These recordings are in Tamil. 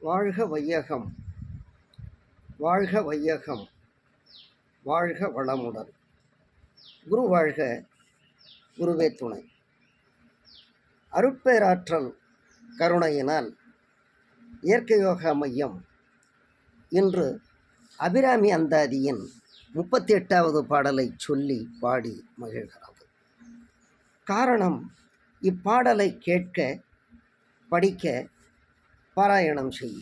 வாழ்க வையகம், வாழ்க வையகம், வாழ்க வளமுடன். குரு வாழ்க, குருவே துணை. அருட்பேராற்றல் கருணையினால் இயற்கை யோகா மையம் இன்று அபிராமி அந்தாதியின் 38வது பாடலை சொல்லி பாடி மகிழ்கிறது. காரணம், இப்பாடலை கேட்க, படிக்க, பாராயணம் செய்ய,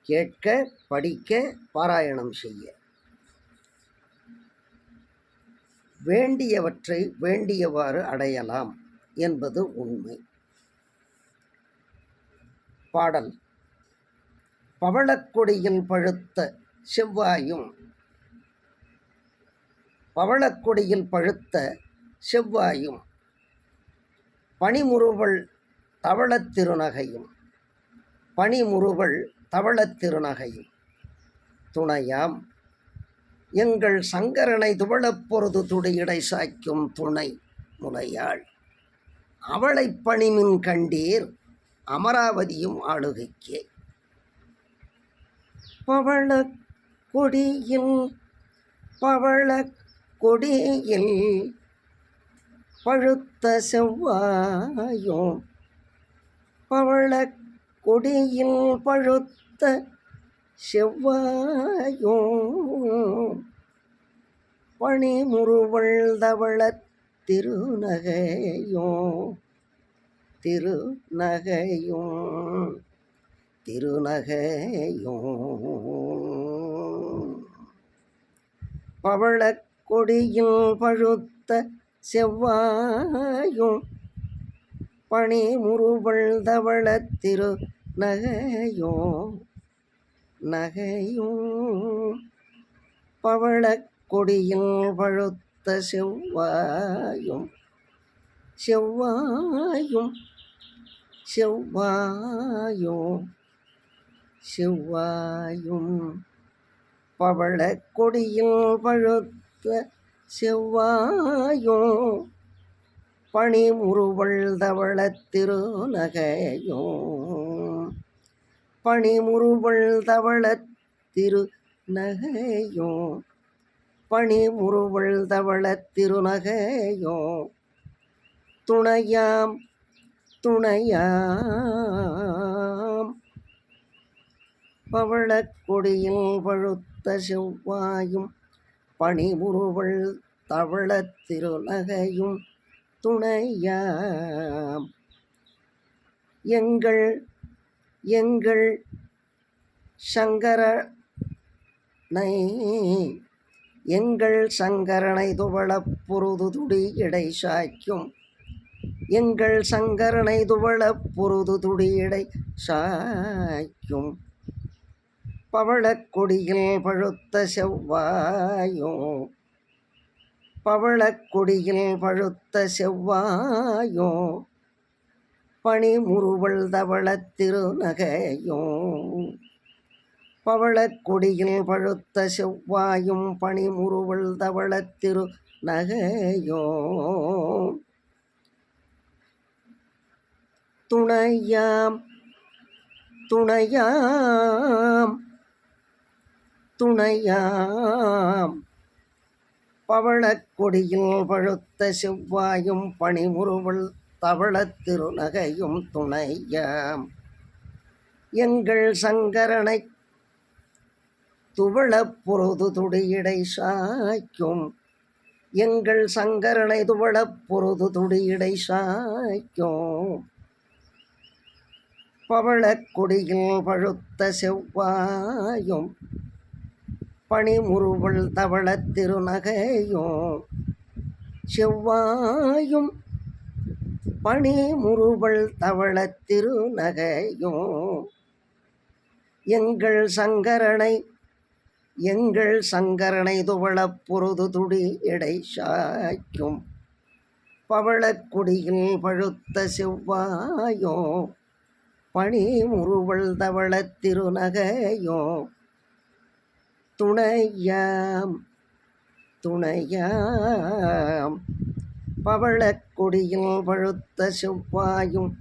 கேட்க, படிக்க, பாராயணம் செய்ய வேண்டியவற்றை வேண்டியவாறு அடையலாம் என்பது உண்மை. பாடல்: பவளக்கொடியில் பழுத்த செவ்வாயும், பவளக்கொடியில் பழுத்த செவ்வாயும், பனிமுறுவல் தவளத் திருநகையும், பனிமுறுவல் தவளத் திருநகையும் துணையாம் எங்கள் சங்கரனை துவளப் பொருது துடியடை சாய்க்கும் துணை முலையாள் அவளை பணிமின் கண்டீர் அமராவதியும் ஆளுகைக்கே. பவள கொடியில் பவள கொடியில் பழுத்த செவ்வாயும், பவள கொடியில் பழுத்த செவ்வாயும், பனிமுறுவல் தவளத் திருநகையும், திருநகையும், திருநகையும். பவளக் கொடியில் பழுத்த செவ்வாயும், பனிமுறுவல் தவளத் திருநகையும், நகையும். பவளக் கொடியில் பழுத்த செவ்வாயும், செவ்வாயும், செவ்வாயும், செவ்வாயும். பவளக் கொடியில் பழுத்த செவ்வாயும், பனிமுறுவல் தவளத் திருநகையும், பனிமுறுவல் தவளத் திருநகையும், பனிமுறுவல் தவளத் திருநகையும் துணையாம், துணையாம். பவளக் கொடியில் பழுத்த செவ்வாயும், பனிமுறுவல் தவளத் திருநகையும் துணையாம் எங்கள் எங்கள் சங்கரனை, எங்கள் சங்கரனை துவளப் பொருது துடி இடை சாய்க்கும், எங்கள் சங்கரனை துவளப் பொருது துடி இடை சாய்க்கும். பவளக் கொடியில் பழுத்த செவ்வாயும், பவளக் கொடியில் பழுத்த செவ்வாயும், பனிமுறுவல் தவளத் திருநகையும், பவளக் கொடியில் பழுத்த செவ்வாயும், பனிமுறுவல் தவளத் திருநகையும் துணையாம், துணையாம், துணையாம். பவளக் கொடியில் பழுத்த செவ்வாயும், பனிமுறுவல் தவளத் திருநகையும் துணையாம் எங்கள் சங்கரனை துவளப் பொருது துடியடை சாய்க்கும், எங்கள் சங்கரனை துவளப் பொருது துடியடை சாய்க்கும். பவளக் கொடியில் பழுத்த செவ்வாயும், பனிமுறுவல் தவளத் திருநகையும், செவ்வாயும், பனிமுறுவல் தவளத் திருநகையும் எங்கள் சங்கரனை, எங்கள் சங்கரனை துவளப் பொருது துடி இடை சாய்க்கும். பவளக் கொடியில் பழுத்த செவ்வாயும், பனிமுறுவல் தவளத் திருநகையும் துணையாம், துணையாம். பவளக் கொடியில் பழுத்த செவ்வாயும்,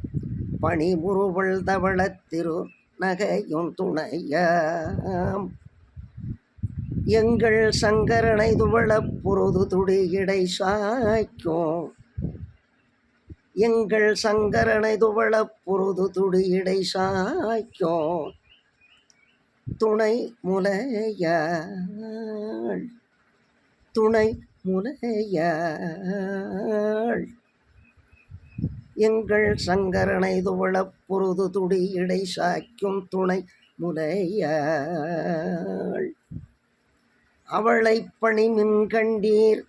பனிமுறுவல் தவளத் திருநகையும் நகையும் துணையாம் எங்கள் சங்கரனை துவளப் பொருது துடி இடை சாய்க்கும் எங்கள் சங்கரனை துவளப் பொருது துடி இடை சாய்க்கும் துணை முலையாள் துணை முலையாள் எங்கள் சங்கரனை துவளப் பொருது துடி இடை சாய்க்கும் துணை முலையாள் அவளை பணிமின் கண்டீர்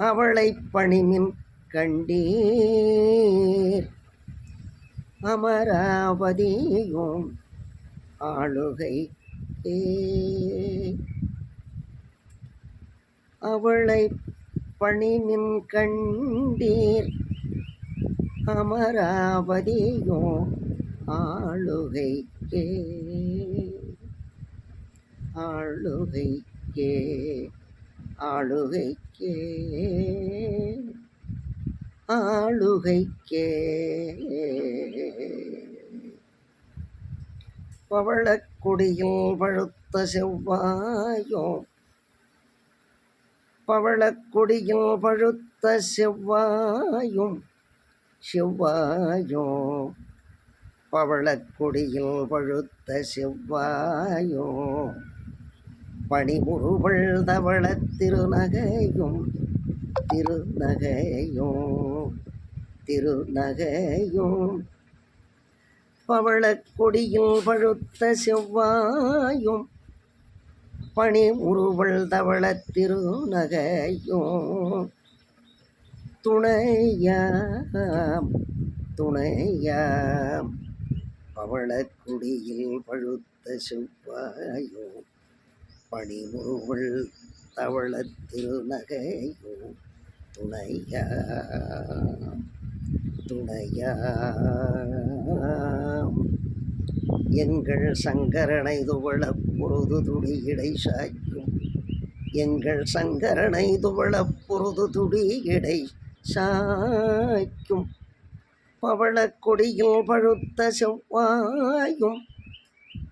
அவளை பணிமின் கண்டீர் அமராவதியும் ஆளுகை அவளை பணிமின் கண்டீர் அமராவதியும் ஆளுகைக்கே ஆளுகைக்கே ஆளுகைக்கே ஆளுகைக்கே பவளக்குடியில் பழுத்த செவ்வாயும் பவளக்குடியில் பழுத்த செவ்வாயும் செவ்வாயும் பவளக்குடியில் பழுத்த செவ்வாயும் பணிமுறுவள் தவள திருநகையும் திருநகையும் திருநகையும் பவளக்கொடியில் பழுத்த செவ்வாயும் பணிமுறுவள் தவள திருநகையும் துணையாம் துணையாம் பவளக்குடியில் பழுத்த செவ்வாயும் பணிமுறுவள் தவள திருநகையும் துணையாம் துணையாம் எங்கள் சங்கரனை துவளப் பொருது துடி இடை சாய்க்கும் எங்கள் சங்கரனை துவளப் பொருது துடி இடை சாய்க்கும் பவளக்கொடியில் பழுத்த செவ்வாயும்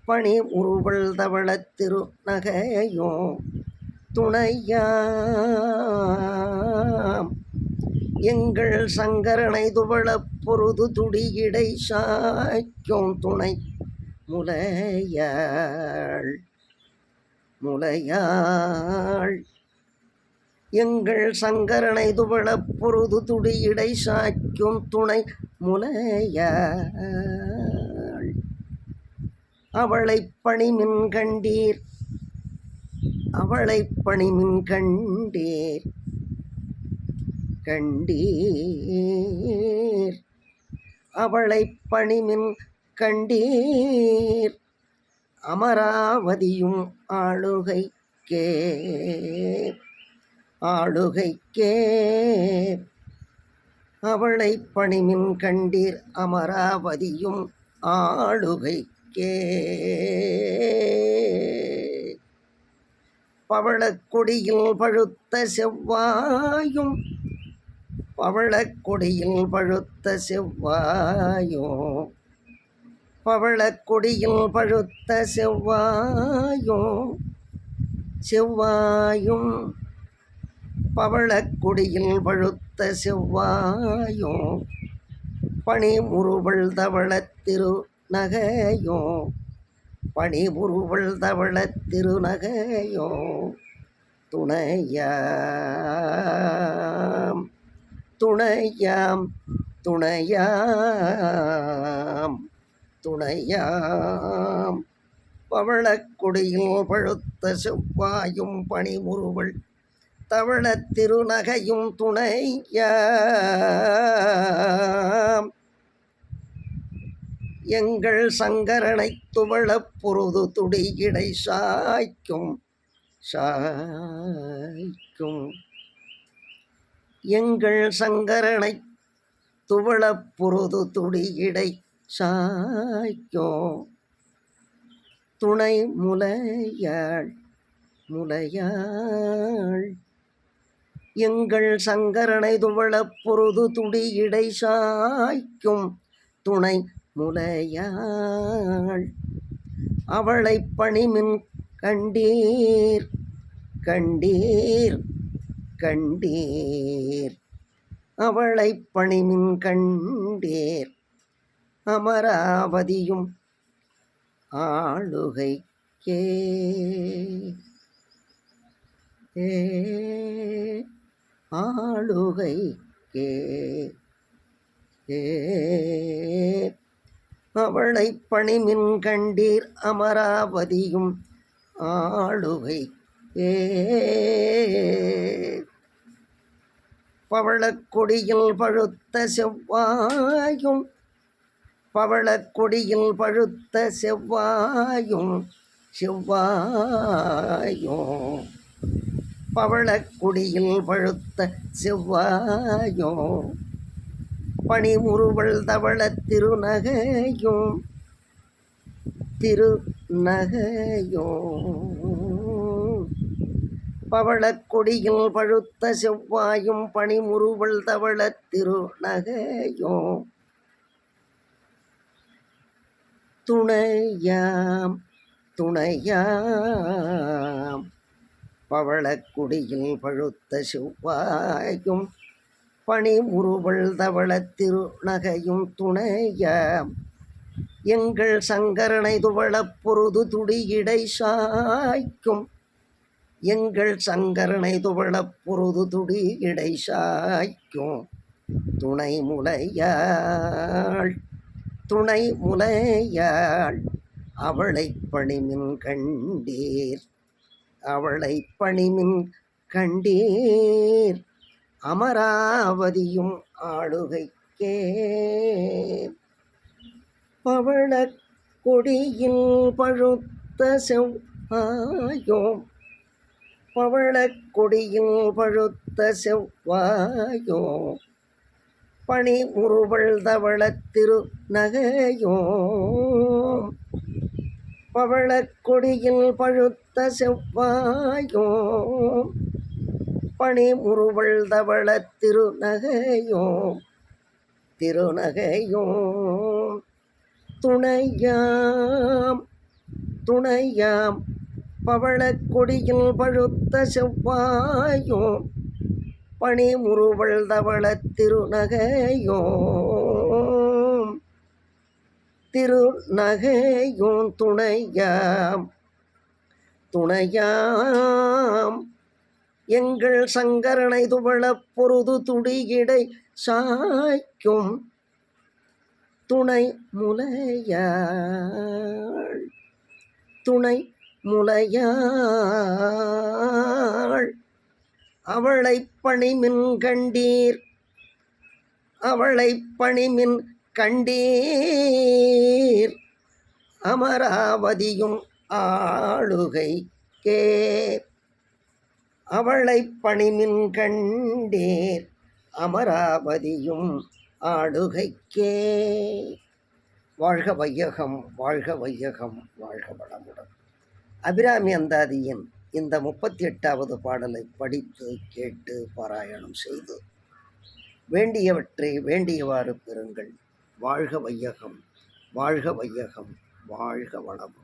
பணி உருவள் தவள திருநகையும் துணையாம் எங்கள் சங்கரனை துவளப் பொருது துடி இடை சாய்க்கும் துணை முலையாள் முலையாள் எங்கள் சங்கரனை துவளப் பொருது துடி இடை சாய்க்கும் துணை முலையாள் அவளை பணிமின் கண்டீர் அவளை பணிமின் கண்டீர் கண்டீர் அவளை பணிமின் கண்டீர் அமராவதியும் ஆளுகைக்கே ஆளுகைக்கே அவளை பணிமின் கண்டீர் அமராவதியும் ஆளுகைக்கே பவளக்கொடியில் பழுத்த செவ்வாயும் பவளக்கொடியில் பழுத்த செவ்வாயும் பவளக்கொடியில் பழுத்த செவ்வாயும் செவ்வாயும் பவளக்கொடியில் பழுத்த செவ்வாயும் பணிமுறுவள் தவள திருநகையும் பணிமுறுவள் தவள திருநகையும் துணையாம் துணையாம் துணையாம் துணையாம் பவளக்கொடியில் பழுத்த செவ்வாயும் பணிமுறுவள் தவள திருநகையும் துணையாம் எங்கள் சங்கரனை துவளப் பொருது துடி இடை சாய்க்கும் சாய்க்கும் எங்கள் சங்கரனை துவளப் பொருது துடி இடை சாய்க்கும் துணை முலையாள் முலையாள் எங்கள் சங்கரனை துவளப் பொருது துடி இடை சாய்க்கும் துணை முலையாள் அவளை பணிமின் கண்டீர் கண்டீர் கண்டீர் அவளை பணிமின் கண்டீர் அமராவதியும் ஆளுகைக்கே ஆளுகைக்கே அவளை பணிமின் கண்டீர் அமராவதியும் ஆளுகைக்கே பவளக்கொடியில் பழுத்த செவ்வாயும் பவளக்கொடியில் பழுத்த செவ்வாயும் செவ்வாயும் பவளக்கொடியில் பழுத்த செவ்வாயும் பனிமுறுவல் தவள திருநகையும் பவளக்கொடியில் பழுத்த செவ்வாயும் பனிமுறுவல் தவள திருநகையும் துணையாம் துணையாம் பவளக்குடியில் பழுத்த செவ்வாயும் பனிமுறுவல் தவள திருநகையும் துணையாம் எங்கள் சங்கரனை துவளப் பொருது துடியிடை சாய்க்கும் எங்கள் சங்கரனை துவளப் பொருது துடியிடை சாய்க்கும் துணை முலையாள் துணை முலையாள் அவளை பணிமின் கண்டீர் அவளை பணிமின் கண்டீர் அமராவதியும் ஆளுகைக்கே பவளக்கொடியில் பழுத்த செவ்வாயும் பவளக்கொடியில் பழுத்த செவ்வாயும் பனிமுறுவல் தவள திருநகையும் பவளக்கொடியில் பழுத்த செவ்வாயும் பனிமுறுவல் தவள திருநகையும் துணையாம் துணையாம் பவளக்கொடியில் பழுத்த செவ்வாயும் பனிமுறுவல் தவள திருநகையும் துணையாம் துணையாம் எங்கள் சங்கரனை துவளப் பொருது துடியிடை சாய்க்கும் துணை முலையாள் துணை முலையாள் அவளை பணிமின் கண்டீர் அவளை பணிமின் கண்டீர் அமராவதியும் ஆளுகைக்கே அவளை பணிமின் கண்டீர் அமராவதியும் ஆளுகைக்கே. வாழ்க வையகம், வாழ்க வையகம், வாழ்க வளமுடன். அபிராமி அந்தாதியின் இந்த 38வது பாடலை படித்து கேட்டு பாராயணம் செய்து வேண்டியவற்றை வேண்டியவாறு பெறுங்கள். வாழ்க வையகம், வாழ்க வையகம், வாழ்க வளம்.